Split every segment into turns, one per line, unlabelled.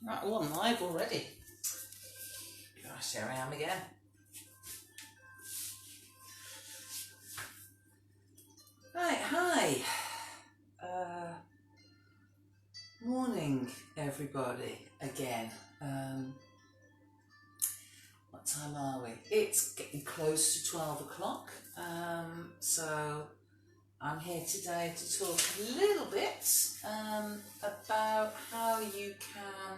Right, oh, I'm live already. Gosh, here I am again. Right, hi. Morning, everybody, again. What time are we? It's getting close to 12 o'clock. So I'm here today to talk a little bit about how you can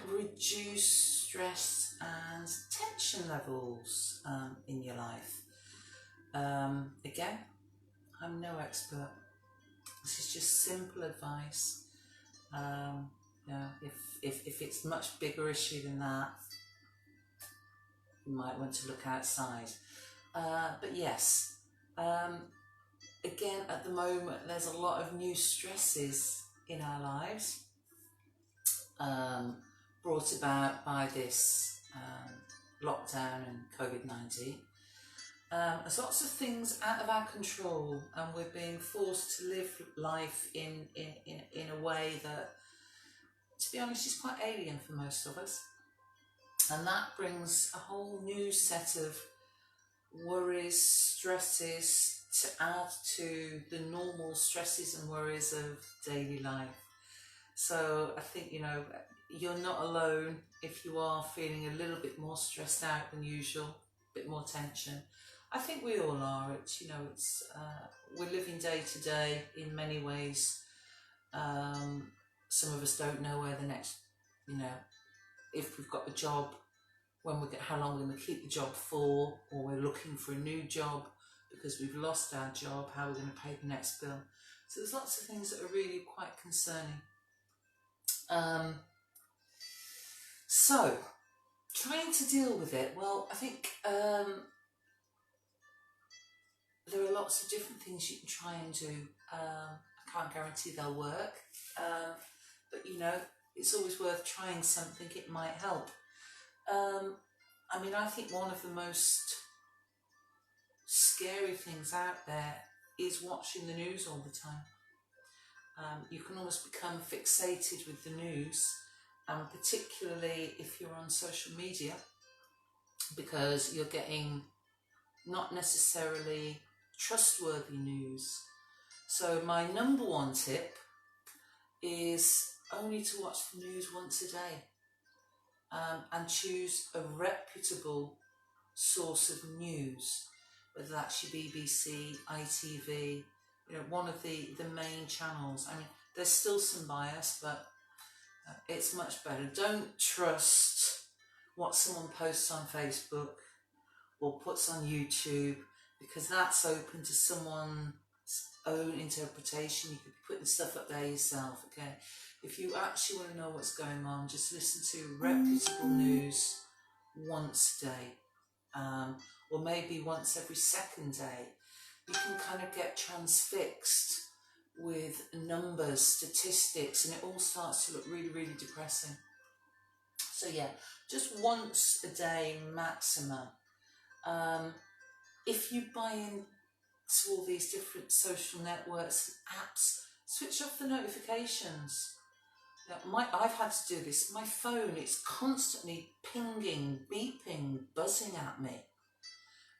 reduce stress and tension levels in your life. Again, I'm no expert. This is just simple advice. If it's much bigger issue than that, you might want to look outside. But yes, again, at the moment, there's a lot of new stresses in our lives. Brought about by this lockdown and COVID-19. There's lots of things out of our control, and we're being forced to live life in a way that, to be honest, is quite alien for most of us. And that brings a whole new set of worries, stresses to add to the normal stresses and worries of daily life. So I think, you're not alone if you are feeling a little bit more stressed out than usual, a bit more tension. I think we all are. We're living day to day in many ways. Some of us don't know where the next, if we've got a job, how long we're going to keep the job for, or we're looking for a new job because we've lost our job, how we're going to pay the next bill. So there's lots of things that are really quite concerning. So, trying to deal with it, well, I think there are lots of different things you can try and do. I can't guarantee they'll work, but it's always worth trying something. It might help. I think one of the most scary things out there is watching the news all the time. You can almost become fixated with the news, and particularly if you're on social media, because you're getting not necessarily trustworthy news. So my number one tip is only to watch the news once a day, and choose a reputable source of news, whether that's your BBC, ITV, one of the main channels. There's still some bias, but it's much better. Don't trust what someone posts on Facebook or puts on YouTube, because that's open to someone's own interpretation. You could be putting stuff up there yourself, okay? If you actually want to know what's going on, just listen to reputable news once a day, or maybe once every second day. You can kind of get transfixed with numbers, statistics, and it all starts to look really, really depressing. So yeah, just once a day maximum. If you buy into all these different social networks and apps, switch off the notifications. I've had to do this. My phone, it's constantly pinging, beeping, buzzing at me.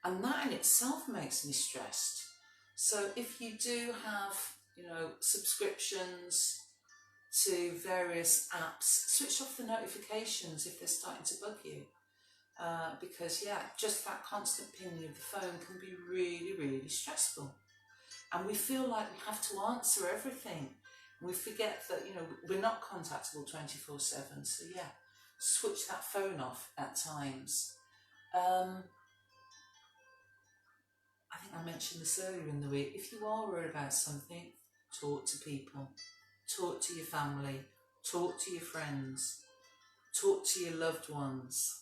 And that in itself makes me stressed. So if you do have, subscriptions to various apps, switch off the notifications if they're starting to bug you. Because just that constant pinging of the phone can be really, really stressful. And we feel like we have to answer everything. And we forget that, we're not contactable 24/7. So switch that phone off at times. I think I mentioned this earlier in the week. If you are worried about something, talk to people. Talk to your family. Talk to your friends. Talk to your loved ones.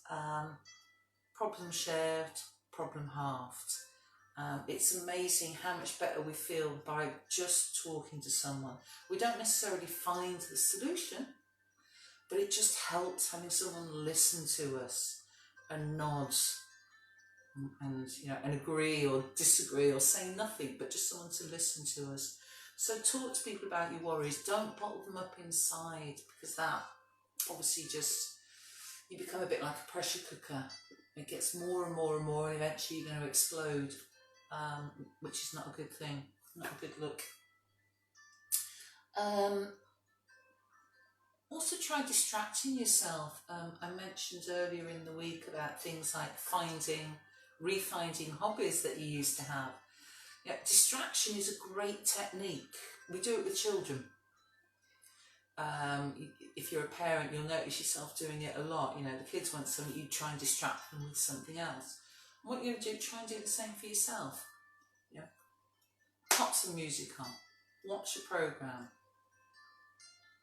Problem shared, problem halved. It's amazing how much better we feel by just talking to someone. We don't necessarily find the solution, but it just helps having someone listen to us and nod and agree or disagree or say nothing, but just someone to listen to us. So talk to people about your worries. Don't bottle them up inside, because that obviously just, you become a bit like a pressure cooker. It gets more and more and more, and eventually you're going to explode, which is not a good thing, not a good look. Also try distracting yourself. I mentioned earlier in the week about things like refinding hobbies that you used to have. Yeah, distraction is a great technique. We do it with children. If you're a parent, you'll notice yourself doing it a lot. You know, the kids want something, you try and distract them with something else. What you're going to do, try and do the same for yourself. Yeah. Pop some music on, watch a programme,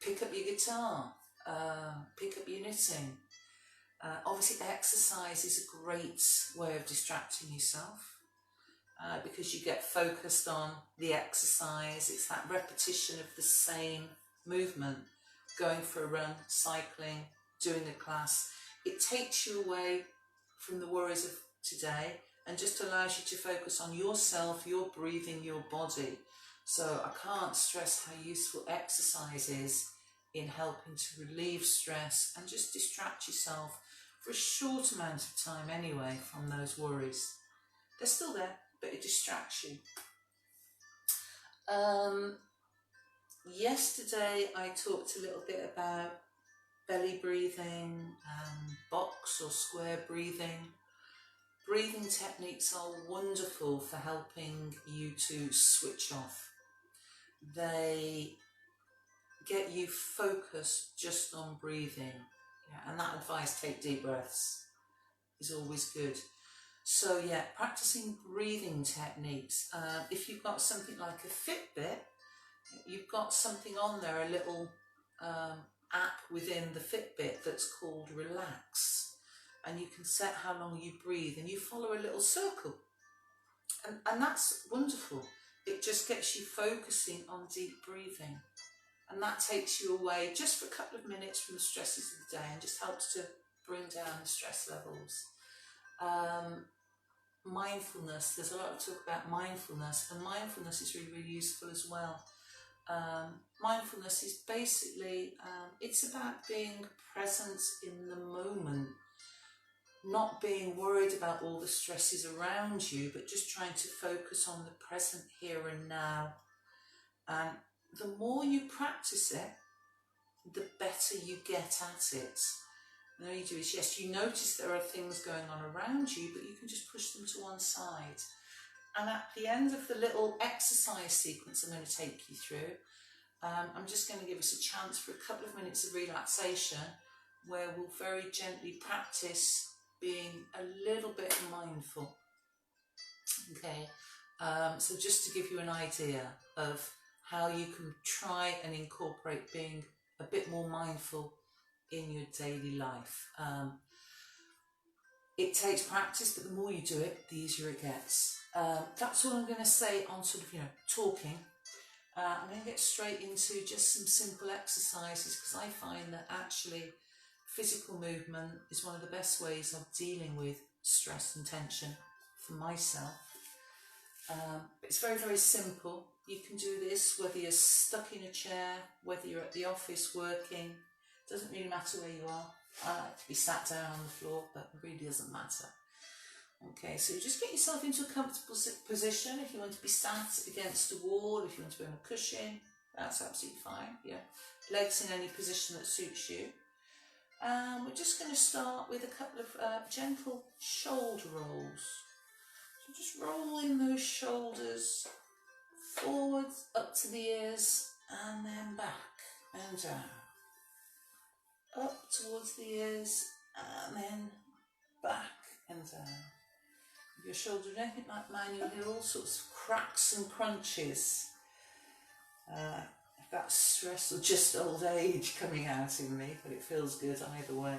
pick up your guitar, pick up your knitting. Obviously exercise is a great way of distracting yourself, because you get focused on the exercise. It's that repetition of the same movement, going for a run, cycling, doing a class. It takes you away from the worries of today and just allows you to focus on yourself, your breathing, your body. So I can't stress how useful exercise is in helping to relieve stress and just distract yourself for a short amount of time anyway from those worries. They're still there, but it distracts you. Yesterday I talked a little bit about belly breathing, box or square breathing. Breathing techniques are wonderful for helping you to switch off. They get you focused just on breathing. Yeah, and that advice, take deep breaths, is always good. So yeah, practicing breathing techniques. If you've got something like a Fitbit, you've got something on there, a little app within the Fitbit that's called Relax, and you can set how long you breathe and you follow a little circle, and that's wonderful. It just gets you focusing on deep breathing, and that takes you away just for a couple of minutes from the stresses of the day and just helps to bring down the stress levels. Mindfulness, there's a lot to talk about mindfulness, and mindfulness is really, really useful as well. Mindfulness is basically, it's about being present in the moment, not being worried about all the stresses around you, but just trying to focus on the present here and now. And the more you practice it, the better you get at it. And all you do is, yes, you notice there are things going on around you, but you can just push them to one side. And at the end of the little exercise sequence I'm going to take you through, I'm just going to give us a chance for a couple of minutes of relaxation where we'll very gently practice being a little bit mindful. Okay, so just to give you an idea of how you can try and incorporate being a bit more mindful in your daily life. It takes practice, but the more you do it, the easier it gets. That's all I'm going to say on sort of, talking. I'm going to get straight into just some simple exercises, because I find that actually physical movement is one of the best ways of dealing with stress and tension for myself. It's very, very simple. You can do this whether you're stuck in a chair, whether you're at the office working. Doesn't really matter where you are. I like to be sat down on the floor, but it really doesn't matter. Okay, so just get yourself into a comfortable position. If you want to be sat against a wall, if you want to be on a cushion, that's absolutely fine. Yeah, legs in any position that suits you. We're just going to start with a couple of gentle shoulder rolls. So just rolling those shoulders forwards, up to the ears, and then back and down. Up towards the ears, and then back and down. If your shoulder is anything like mine, you'll hear all sorts of cracks and crunches. If that's stress or just old age coming out in me, but it feels good either way.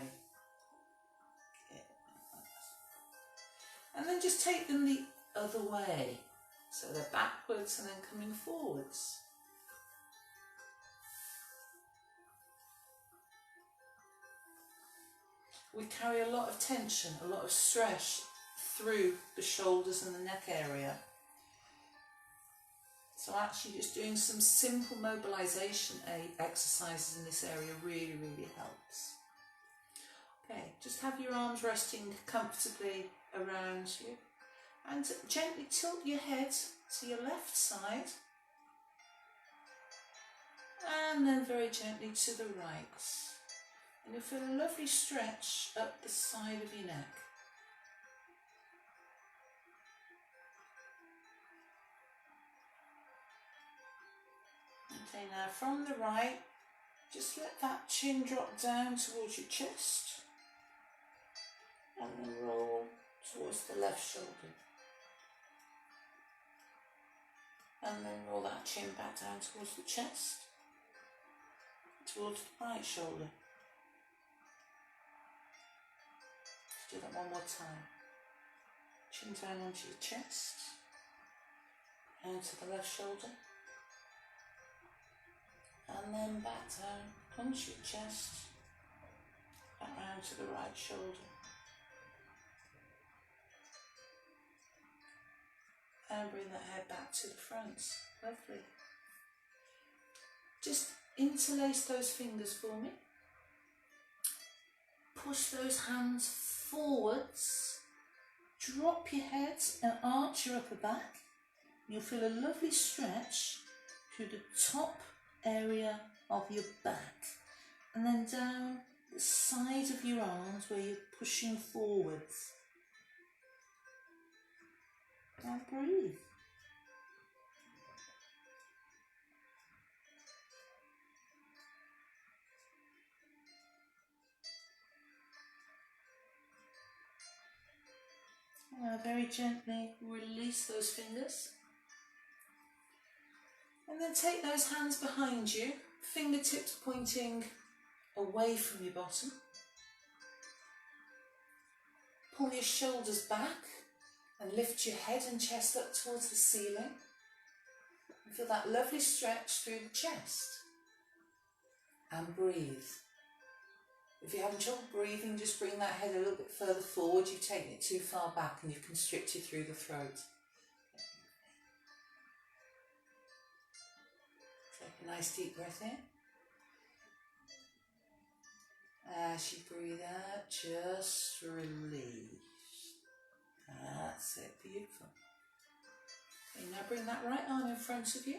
And then just take them the other way. So they're backwards and then coming forwards. We carry a lot of tension, a lot of stress through the shoulders and the neck area. So actually just doing some simple mobilisation exercises in this area really, really helps. Okay, just have your arms resting comfortably around you and gently tilt your head to your left side and then very gently to the right. And you'll feel a lovely stretch up the side of your neck. Okay, now from the right, just let that chin drop down towards your chest and then roll towards the left shoulder. And then roll that chin back down towards the chest, towards the right shoulder. Let's do that one more time. Chin down onto your chest, and to the left shoulder. And then back down onto your chest, back round to the right shoulder. And bring that head back to the front. Lovely. Just interlace those fingers for me. Push those hands forwards. Drop your head and arch your upper back. You'll feel a lovely stretch through the top area of your back. And then down the side of your arms where you're pushing forwards. And breathe. Now very gently release those fingers. And then take those hands behind you, fingertips pointing away from your bottom. Pull your shoulders back and lift your head and chest up towards the ceiling. And feel that lovely stretch through the chest. And breathe. If you're having trouble breathing, just bring that head a little bit further forward. You've taken it too far back and you've constricted through the throat. Take a nice deep breath in. As you breathe out, just release. That's it, beautiful. Okay, now bring that right arm in front of you.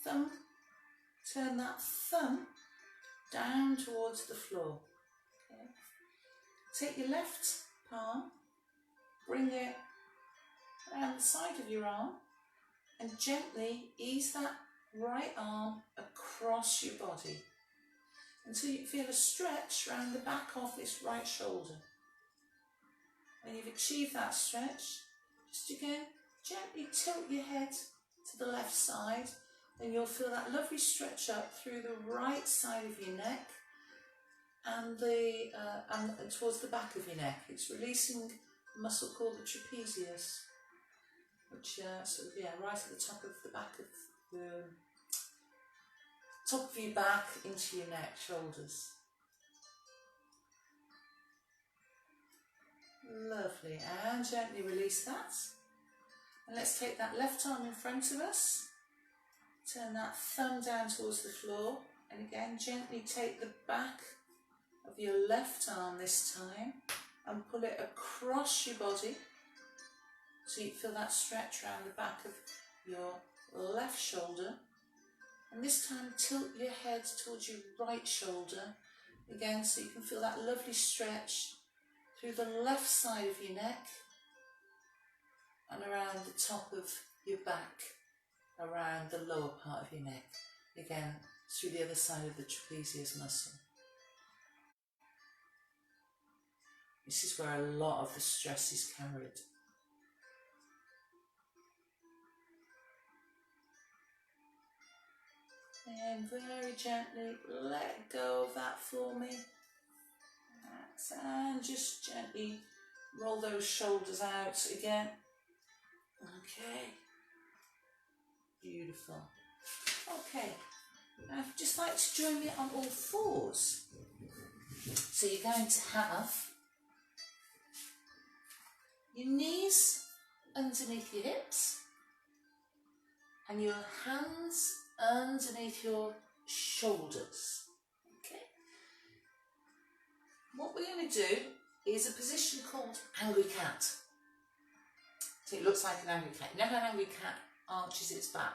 Turn that thumb down towards the floor. Okay. Take your left palm, bring it around the side of your arm and gently ease that right arm across your body until you feel a stretch around the back of this right shoulder. When you've achieved that stretch, just again gently tilt your head to the left side and you'll feel that lovely stretch up through the right side of your neck and towards the back of your neck. It's releasing a muscle called the trapezius, which right at the top of the back of the top of your back into your neck, shoulders. Lovely, and gently release that. And let's take that left arm in front of us. Turn that thumb down towards the floor. And again, gently take the back of your left arm this time and pull it across your body. So you feel that stretch around the back of your left shoulder. And this time tilt your head towards your right shoulder. Again, so you can feel that lovely stretch through the left side of your neck and around the top of your back, around the lower part of your neck. Again, through the other side of the trapezius muscle. This is where a lot of the stress is carried. And very gently let go of that for me. And just gently roll those shoulders out again. Okay. Beautiful. Okay. Now I'd just like to join me on all fours. So you're going to have your knees underneath your hips. and your hands underneath your shoulders. Okay. What we're going to do is a position called angry cat. So it looks like an angry cat. You know how an angry cat arches its back?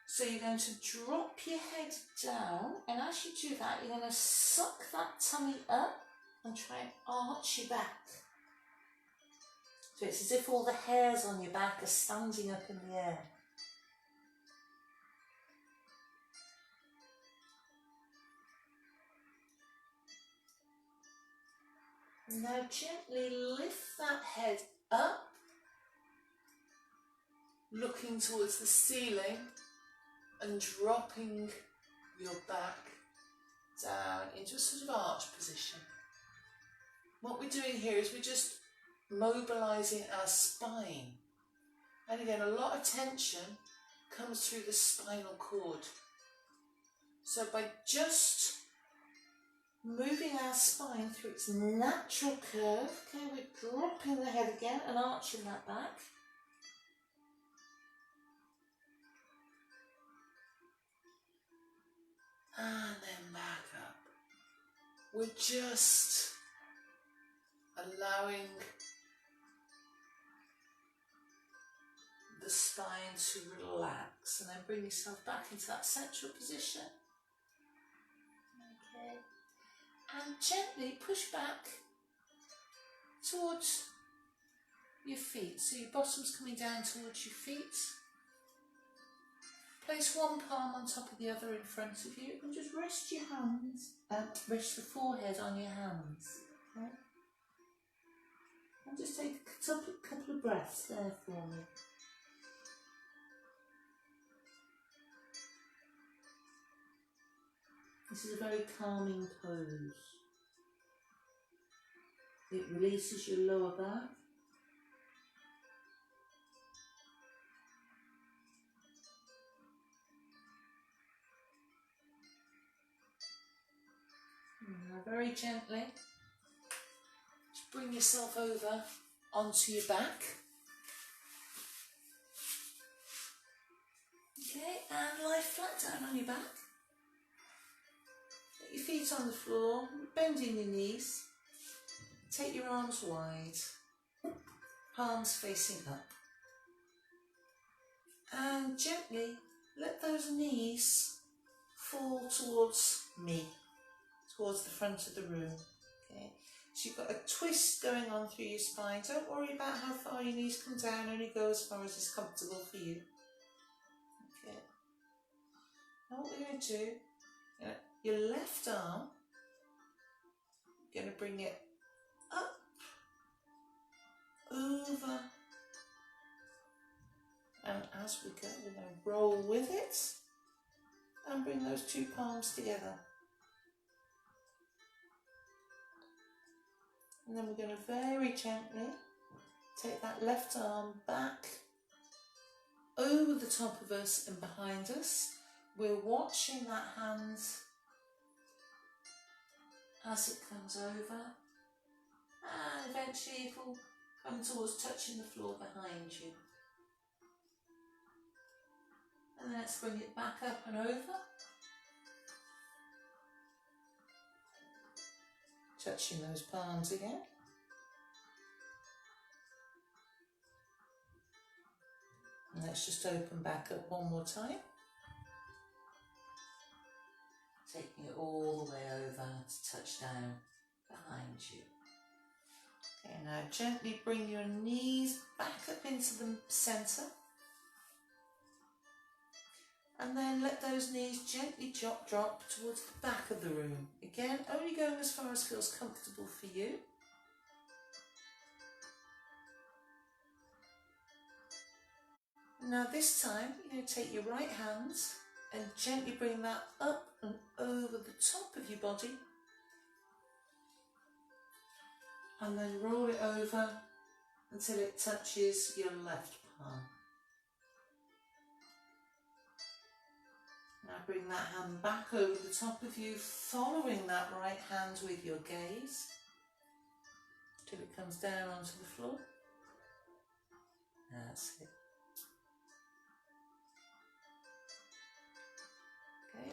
So you're going to drop your head down, and as you do that, you're going to suck that tummy up and try and arch your back. So it's as if all the hairs on your back are standing up in the air. Now gently lift that head up, looking towards the ceiling and dropping your back down into a sort of arch position. What we're doing here is we're just mobilising our spine. And again, a lot of tension comes through the spinal cord. So by just moving our spine through its natural curve, okay, we're dropping the head again and arching that back. And then back up. We're just allowing the spine to relax, and then bring yourself back into that central position. Okay. And gently push back towards your feet. So your bottom's coming down towards your feet. Place one palm on top of the other in front of you, and just rest your hands, rest the forehead on your hands. Okay? And just take a couple of breaths there for me. This is a very calming pose. It releases your lower back. Now very gently, just bring yourself over onto your back. Okay, and lie flat down on your back. Get your feet on the floor, bending your knees. Take your arms wide, palms facing up. And gently let those knees fall towards me, towards the front of the room. Okay, so you've got a twist going on through your spine. Don't worry about how far your knees come down, only go as far as is comfortable for you. Okay, now what we're going to do, your left arm, you're going to bring it up, over, and as we go, we're going to roll with it and bring those two palms together. And then we're going to very gently take that left arm back over the top of us and behind us. We're watching that hand as it comes over, and eventually it will come towards touching the floor behind you. And then let's bring it back up and over, touching those palms again. And let's just open back up one more time. Taking it all the way over to touch down behind you. Okay, now gently bring your knees back up into the centre. And then let those knees gently drop towards the back of the room. Again, only going as far as feels comfortable for you. Now this time, you're going to take your right hand and gently bring that up and over the top of your body. And then roll it over until it touches your left palm. Now bring that hand back over the top of you, following that right hand with your gaze till it comes down onto the floor. That's it.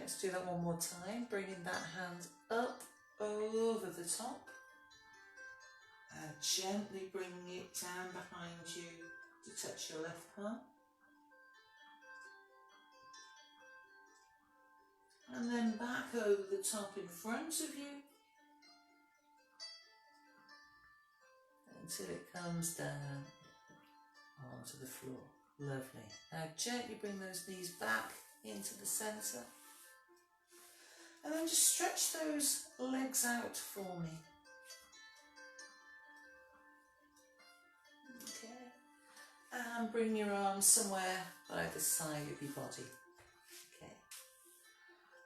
let's do that one more time. Bringing that hand up over the top. And gently bringing it down behind you to touch your left palm. And then back over the top in front of you. Until it comes down onto the floor. Lovely. Now gently bring those knees back into the centre. And then just stretch those legs out for me. Okay. And bring your arms somewhere by the side of your body. Okay.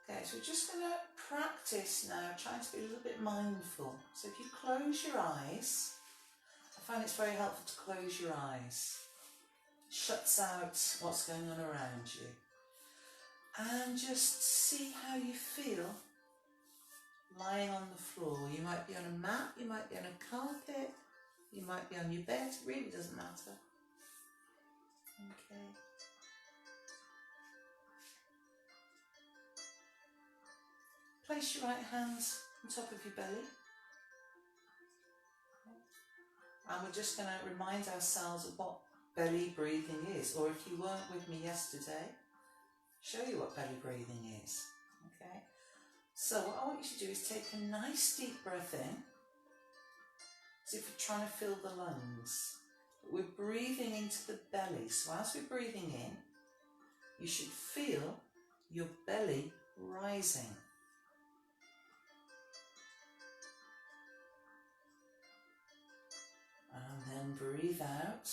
Okay, so we're just going to practice now, trying to be a little bit mindful. So if you close your eyes, I find it's very helpful to close your eyes. Shuts out what's going on around you. And just see how you feel lying on the floor. You might be on a mat, you might be on a carpet, you might be on your bed, it really doesn't matter. Okay. Place your right hands on top of your belly. And we're just going to remind ourselves of what belly breathing is. Or if you weren't with me yesterday, show you what belly breathing is. Okay. So what I want you to do is take a nice deep breath in, as if you're trying to fill the lungs. But we're breathing into the belly. So as we're breathing in, you should feel your belly rising. And then breathe out.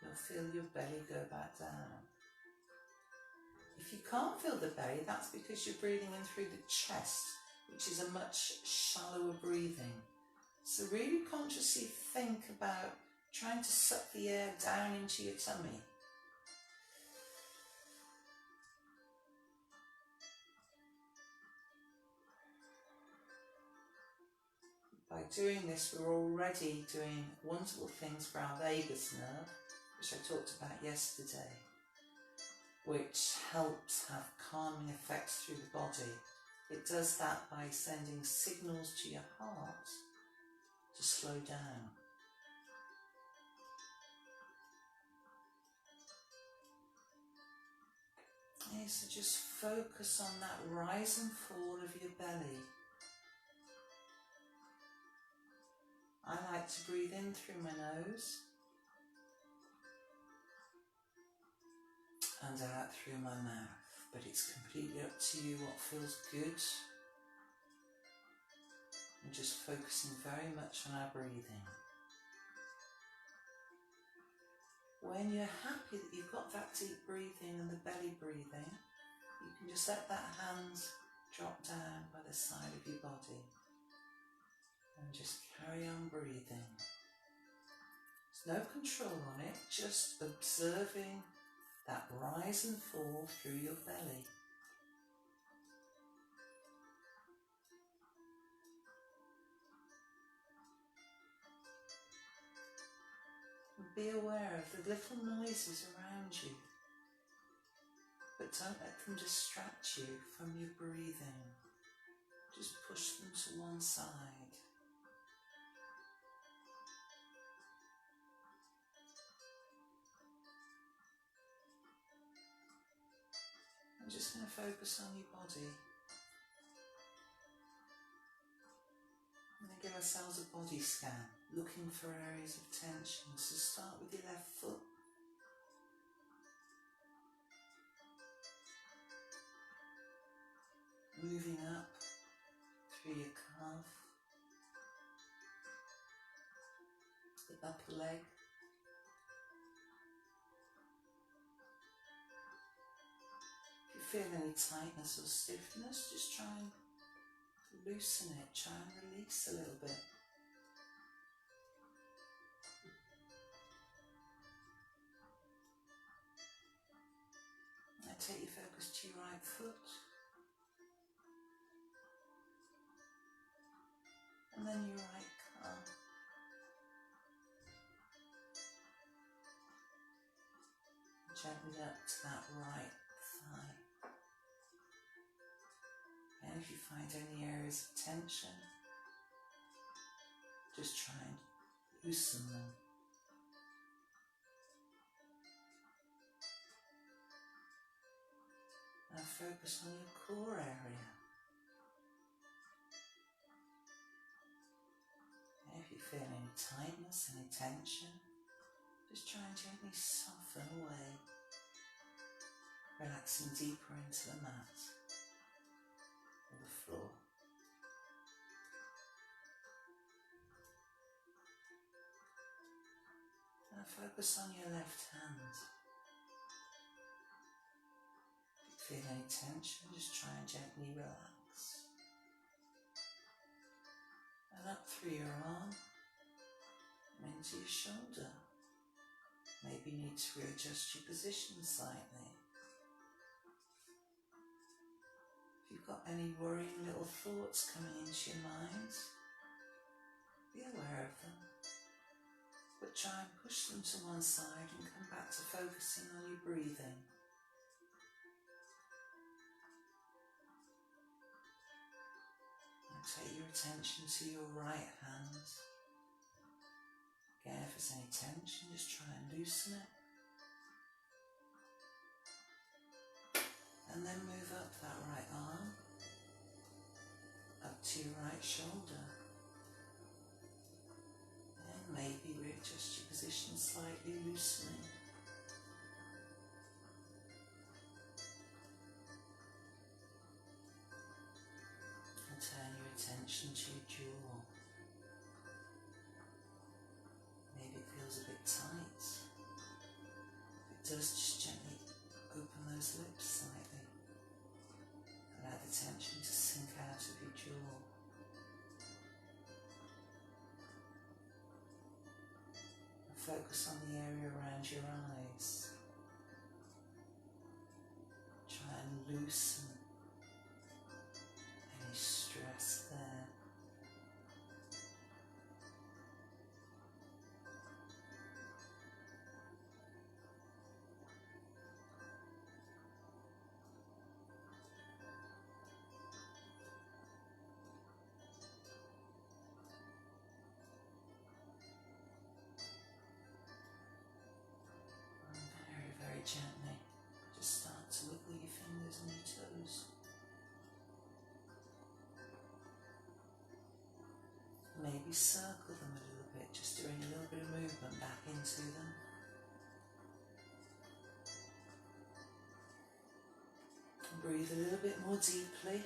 You'll feel your belly go back down. If you can't feel the belly, that's because you're breathing in through the chest, which is a much shallower breathing. So really consciously think about trying to suck the air down into your tummy. By doing this, we're already doing wonderful things for our vagus nerve, which I talked about yesterday, which helps have calming effects through the body. It does that by sending signals to your heart to slow down. Okay, so just focus on that rise and fall of your belly. I like to breathe in through my nose and out through my mouth, but it's completely up to you what feels good. I'm just focusing very much on our breathing. When you're happy that you've got that deep breathing and the belly breathing, you can just let that hand drop down by the side of your body and just carry on breathing. There's no control on it, just observing that rise and fall through your belly. And be aware of the little noises around you, but don't let them distract you from your breathing. Just push them to one side. I'm just going to focus on your body. I'm going to give ourselves a body scan, looking for areas of tension. So start with your left foot. Moving up through your calf, the upper leg, if you feel any tightness or stiffness, just try and loosen it, try and release a little bit. Now take your focus to your right foot. And then your right calf. Gently up to that right thigh. find any areas of tension, just try and loosen them. Now focus on your core area. And if you feel any tightness, any tension, just try and gently soften away, relaxing deeper into the mat or the floor. Now focus on your left hand. Feel any tension, just try and gently relax. And up through your arm and into your shoulder. Maybe you need to readjust your position slightly. If you've got any worrying little thoughts coming into your mind, be aware of them. But try and push them to one side and come back to focusing on your breathing. Take your attention to your right hand. Again, if there's any tension, just try and loosen it. And then move up that right arm, up to your right shoulder. And maybe readjust your position slightly, loosening. Turn your attention to your jaw. Maybe it feels a bit tight. If it does, just gently open those lips slightly. Allow the tension to sink out of your jaw. And focus on the area around your eyes. Try and loosen stress there. And very, very gently, just start to wiggle your fingers and your toes. Maybe circle them a little bit, just doing a little bit of movement back into them. And breathe a little bit more deeply.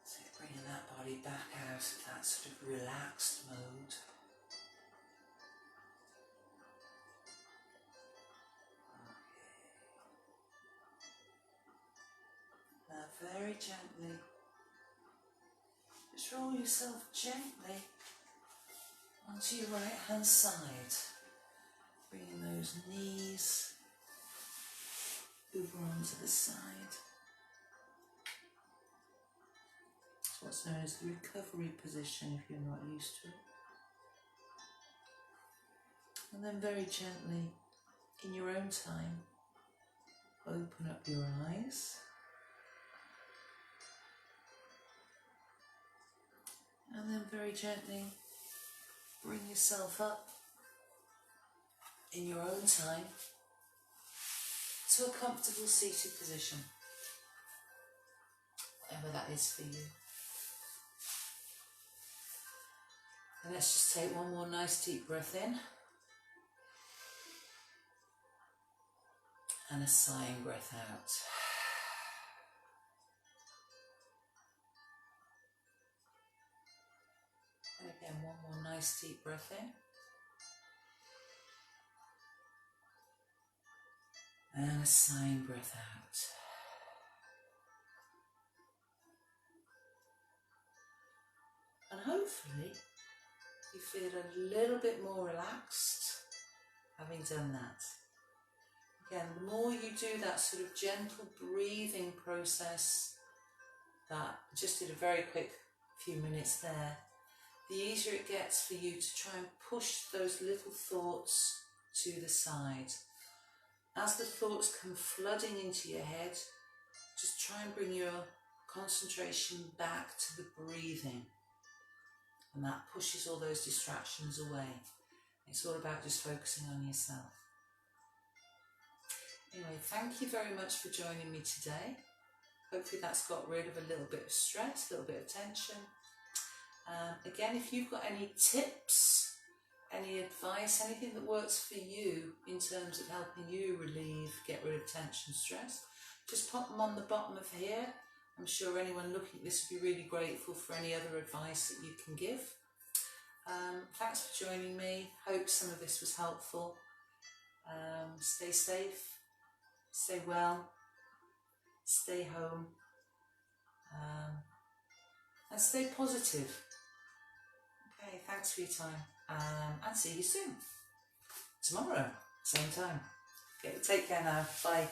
So bringing that body back out of that sort of relaxed mode. Very gently, just roll yourself gently onto your right hand side, bringing those knees over onto the side. It's what's known as the recovery position if you're not used to it. And then very gently, in your own time, open up your eyes. And then very gently bring yourself up in your own time to a comfortable seated position, whatever that is for you. And let's just take one more nice deep breath in and a sighing breath out. And again, one more nice deep breath in and a sighing breath out. And hopefully you feel a little bit more relaxed having done that. Again, the more you do that sort of gentle breathing process that I just did a very quick few minutes there, the easier it gets for you to try and push those little thoughts to the side. As the thoughts come flooding into your head, just try and bring your concentration back to the breathing. And that pushes all those distractions away. It's all about just focusing on yourself. Anyway, thank you very much for joining me today. Hopefully that's got rid of a little bit of stress, a little bit of tension. Again, if you've got any tips, any advice, anything that works for you in terms of helping you get rid of tension, stress, just pop them on the bottom of here. I'm sure anyone looking at this would be really grateful for any other advice that you can give. Thanks for joining me. Hope some of this was helpful. Stay safe, stay well, stay home, and stay positive. Okay, thanks for your time, and see you soon. Tomorrow, same time. Okay, take care now. Bye.